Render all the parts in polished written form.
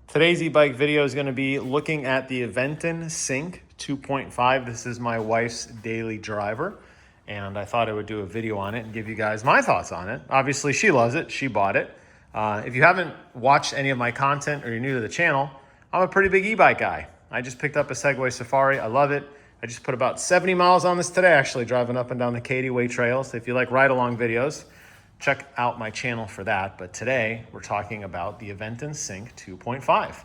Today's e-bike video is going to be looking at the Aventon Sinch 2.5. This is my wife's daily driver, and I thought I would do a video on it and give you guys my thoughts on it. Obviously, she loves it. She bought it. If you haven't watched any of my content or you're new to the channel, I'm a pretty big e-bike guy. I just picked up a Segway Safari. I love it. I just put about 70 miles on this today, actually, driving up and down the Katy Way Trail. So if you like ride-along videos, check out my channel for that. But today we're talking about the Aventon Sinch 2.5.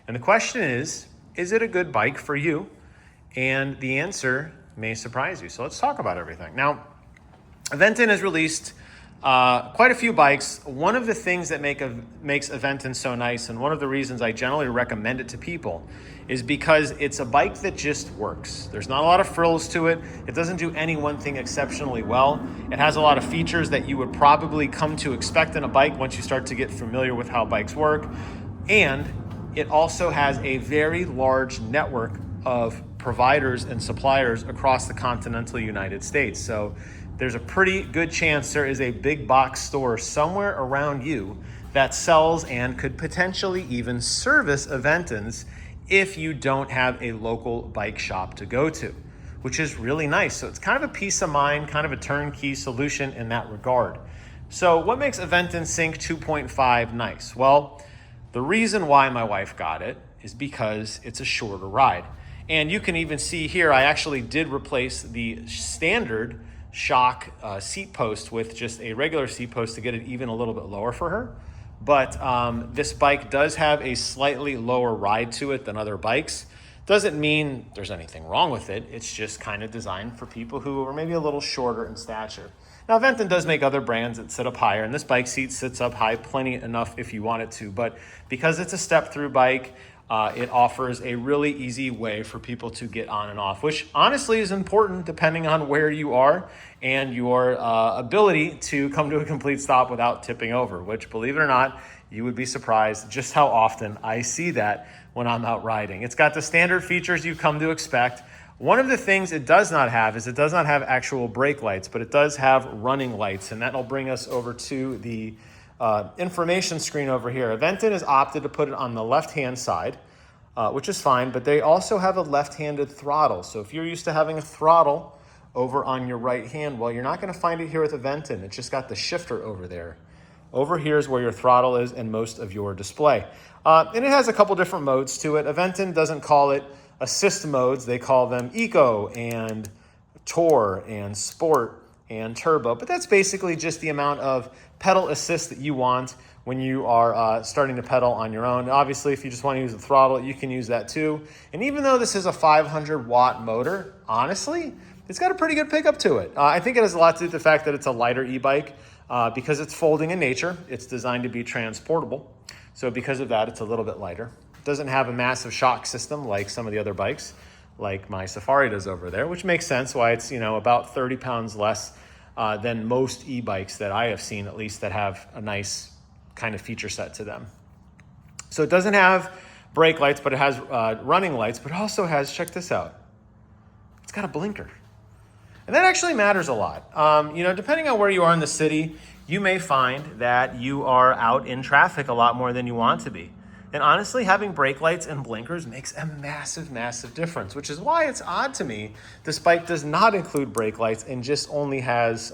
And the question is it a good bike for you? And the answer may surprise you. So let's talk about everything. Now, Aventon has released quite a few bikes. One of the things that makes Aventon so nice, and one of the reasons I generally recommend it to people, is because it's a bike that just works. There's not a lot of frills to it. It doesn't do any one thing exceptionally well. It has a lot of features that you would probably come to expect in a bike once you start to get familiar with how bikes work. And it also has a very large network of providers and suppliers across the continental United States. So there's a pretty good chance there is a big box store somewhere around you that sells and could potentially even service Aventons if you don't have a local bike shop to go to, which is really nice. So it's kind of a peace of mind, kind of a turnkey solution in that regard. So what makes Aventon Sinch 2.5 nice? Well, the reason why my wife got it is because it's a shorter ride. And you can even see here, I actually did replace the standard shock seat post with just a regular seat post to get it even a little bit lower for her. But this bike does have a slightly lower ride to it than other bikes. Doesn't mean there's anything wrong with it. It's just kind of designed for people who are maybe a little shorter in stature. Now, Aventon does make other brands that sit up higher, and this bike seat sits up high plenty enough if you want it to. But because it's a step-through bike, it offers a really easy way for people to get on and off, which honestly is important depending on where you are and your ability to come to a complete stop without tipping over, which, believe it or not, you would be surprised just how often I see that when I'm out riding. It's got the standard features you've come to expect. One of the things it does not have is it does not have actual brake lights, but it does have running lights, and that'll bring us over to the information screen over here. Aventon has opted to put it on the left-hand side, which is fine, but they also have a left-handed throttle. So if you're used to having a throttle over on your right hand, well, you're not going to find it here with Aventon. It's just got the shifter over there. Over here is where your throttle is and most of your display. And it has a couple different modes to it. Aventon doesn't call it assist modes. They call them Eco and Tour and Sport and Turbo. But that's basically just the amount of pedal assist that you want when you are starting to pedal on your own. Obviously, if you just want to use the throttle, you can use that too. And even though this is a 500-watt motor, honestly, it's got a pretty good pickup to it. I think it has a lot to do with the fact that it's a lighter e-bike because it's folding in nature. It's designed to be transportable. So because of that, it's a little bit lighter. It doesn't have a massive shock system like some of the other bikes, like my Safari does over there, which makes sense why it's, about 30 pounds less than most e-bikes that I have seen, at least, that have a nice kind of feature set to them. So it doesn't have brake lights, but it has running lights, but it also has, check this out, it's got a blinker. And that actually matters a lot. Depending on where you are in the city, you may find that you are out in traffic a lot more than you want to be. And honestly, having brake lights and blinkers makes a massive, massive difference, which is why it's odd to me this bike does not include brake lights and just only has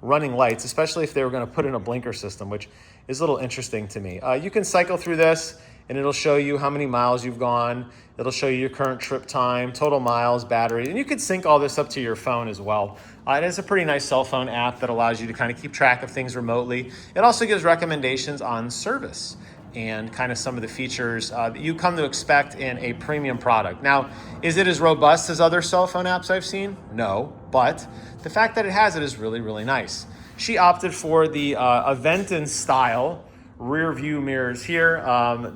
running lights, especially if they were going to put in a blinker system, which is a little interesting to me. You can cycle through this and it'll show you how many miles you've gone. It'll show you your current trip time, total miles, battery, and you could sync all this up to your phone as well. It is a pretty nice cell phone app that allows you to kind of keep track of things remotely. It also gives recommendations on service and kind of some of the features that you come to expect in a premium product. Now, is it as robust as other cell phone apps I've seen? No, but the fact that it has it is really, really nice. She opted for the Aventon style rear view mirrors here.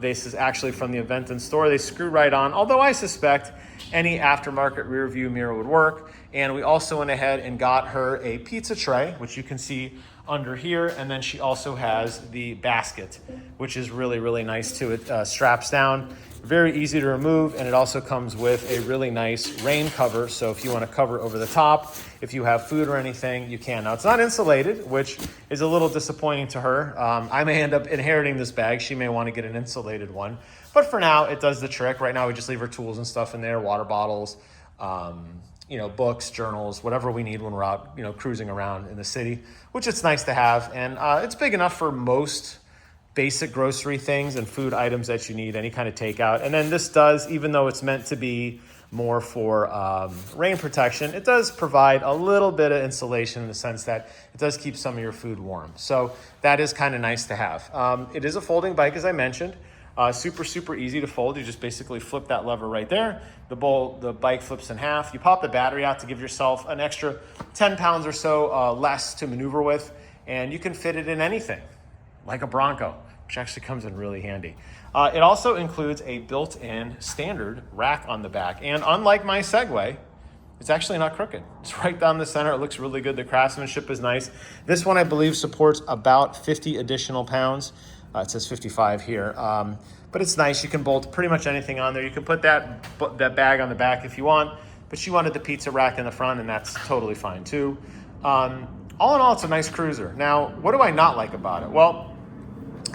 This is actually from the Aventon store. They screw right on, although I suspect any aftermarket rear view mirror would work. And we also went ahead and got her a pizza tray, which you can see under here, and then she also has the basket, which is really, really nice too. It straps down, very easy to remove, and it also comes with a really nice rain cover, so if you want to cover over the top, if you have food or anything, you can. Now, it's not insulated, which is a little disappointing to her. I may end up inheriting this bag. She may want to get an insulated one, but for now, it does the trick. Right now, we just leave her tools and stuff in there, water bottles, books, journals, whatever we need when we're out, cruising around in the city, which it's nice to have. And it's big enough for most basic grocery things and food items that you need, any kind of takeout. And then this does, even though it's meant to be more for rain protection, it does provide a little bit of insulation in the sense that it does keep some of your food warm. So that is kind of nice to have. It is a folding bike, as I mentioned. Super, super easy to fold. You just basically flip that lever right there. The bike flips in half. You pop the battery out to give yourself an extra 10 pounds or so less to maneuver with, and you can fit it in anything, like a Bronco, which actually comes in really handy. It also includes a built-in standard rack on the back, and unlike my Segway, it's actually not crooked. It's right down the center. It looks really good. The craftsmanship is nice. This one, I believe, supports about 50 additional pounds. It says 55 here, but it's nice. You can bolt pretty much anything on there. You can put that bag on the back if you want, but she wanted the pizza rack in the front, and that's totally fine too. All in all, it's a nice cruiser. Now, what do I not like about it? Well,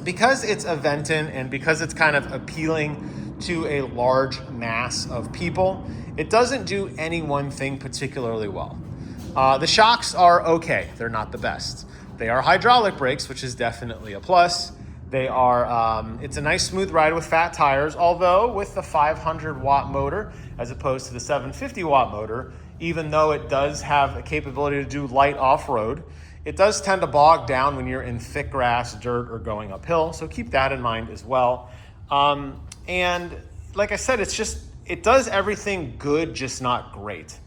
because it's Aventon and because it's kind of appealing to a large mass of people, it doesn't do any one thing particularly well. The shocks are okay. They're not the best. They are hydraulic brakes, which is definitely a plus. They are, it's a nice smooth ride with fat tires, although with the 500 watt motor, as opposed to the 750 watt motor, even though it does have a capability to do light off-road, it does tend to bog down when you're in thick grass, dirt, or going uphill. So keep that in mind as well. And like I said, it does everything good, just not great.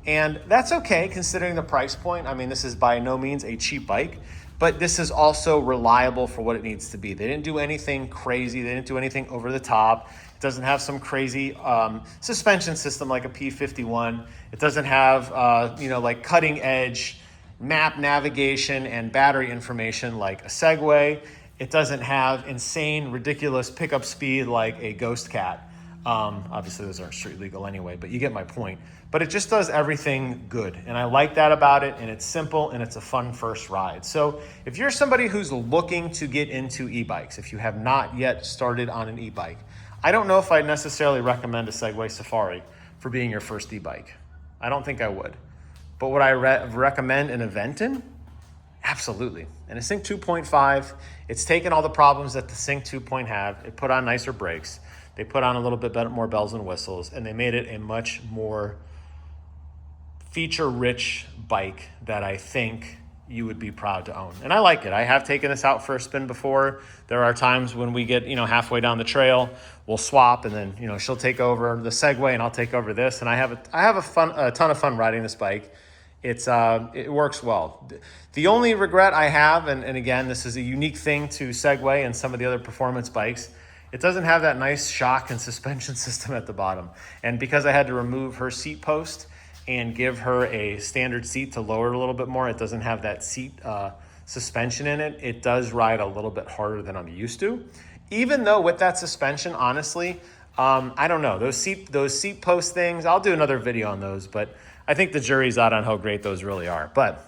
And that's okay considering the price point. I mean, this is by no means a cheap bike, but this is also reliable for what it needs to be. They didn't do anything crazy. They didn't do anything over the top. It doesn't have some crazy suspension system like a P51. It doesn't have, like cutting edge map navigation and battery information like a Segway. It doesn't have insane, ridiculous pickup speed like a Ghost Cat. Obviously, those aren't street legal anyway, but you get my point. But it just does everything good, and I like that about it, and it's simple, and it's a fun first ride. So if you're somebody who's looking to get into e-bikes, if you have not yet started on an e-bike, I don't know if I'd necessarily recommend a Segway Safari for being your first e-bike. I don't think I would. But would I recommend an Aventon? Absolutely. And a Sync 2.5, it's taken all the problems that the Sync 2 have. It put on nicer brakes. They put on a little bit better, more bells and whistles, and they made it a much more feature-rich bike that I think you would be proud to own. And I like it. I have taken this out for a spin before. There are times when we get, halfway down the trail, we'll swap, and then, she'll take over the Segway and I'll take over this. And I have a ton of fun riding this bike. It works well. The only regret I have, and again, this is a unique thing to Segway and some of the other performance bikes, it doesn't have that nice shock and suspension system at the bottom. And because I had to remove her seat post and give her a standard seat to lower it a little bit more, it doesn't have that seat suspension in it. It does ride a little bit harder than I'm used to. Even though with that suspension, honestly, I don't know. Those seat post things, I'll do another video on those, but I think the jury's out on how great those really are. But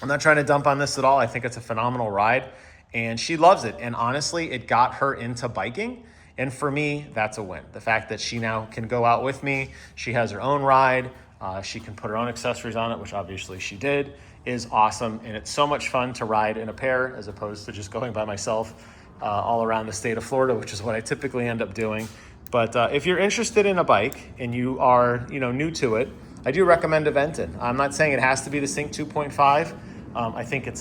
I'm not trying to dump on this at all. I think it's a phenomenal ride, and she loves it. And honestly, it got her into biking. And for me, that's a win. The fact that she now can go out with me, she has her own ride, she can put her own accessories on it, which obviously she did, is awesome. And it's so much fun to ride in a pair as opposed to just going by myself all around the state of Florida, which is what I typically end up doing. But if you're interested in a bike and you are new to it, I do recommend Aventon. I'm not saying it has to be the Sync 2.5. I think it's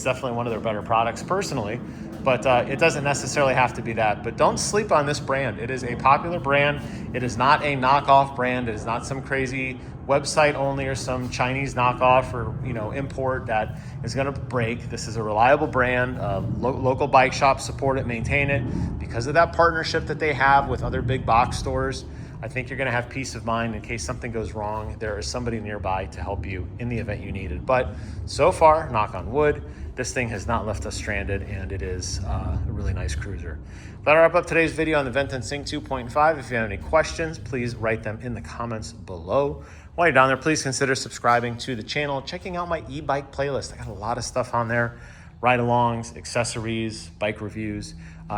definitely one of their better products personally, but it doesn't necessarily have to be that. But don't sleep on this brand. It is a popular brand. It is not a knockoff brand. It is not some crazy website only or some Chinese knockoff or import that is going to break. This is a reliable brand. Local bike shops support it, maintain it because of that partnership that they have with other big box stores. I think you're gonna have peace of mind in case something goes wrong. There is somebody nearby to help you in the event you need it. But so far, knock on wood, this thing has not left us stranded, and it is a really nice cruiser. That'll wrap up today's video on the Aventon Sinch 2.5. If you have any questions, please write them in the comments below. While you're down there, please consider subscribing to the channel, checking out my e-bike playlist. I got a lot of stuff on there, ride-alongs, accessories, bike reviews.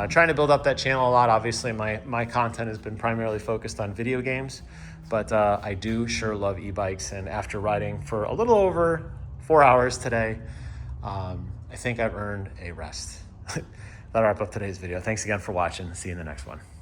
Trying to build up that channel a lot. Obviously, my content has been primarily focused on video games, but I do sure love e-bikes. And after riding for a little over 4 hours today, I think I've earned a rest. That'll wrap up today's video. Thanks again for watching. See you in the next one.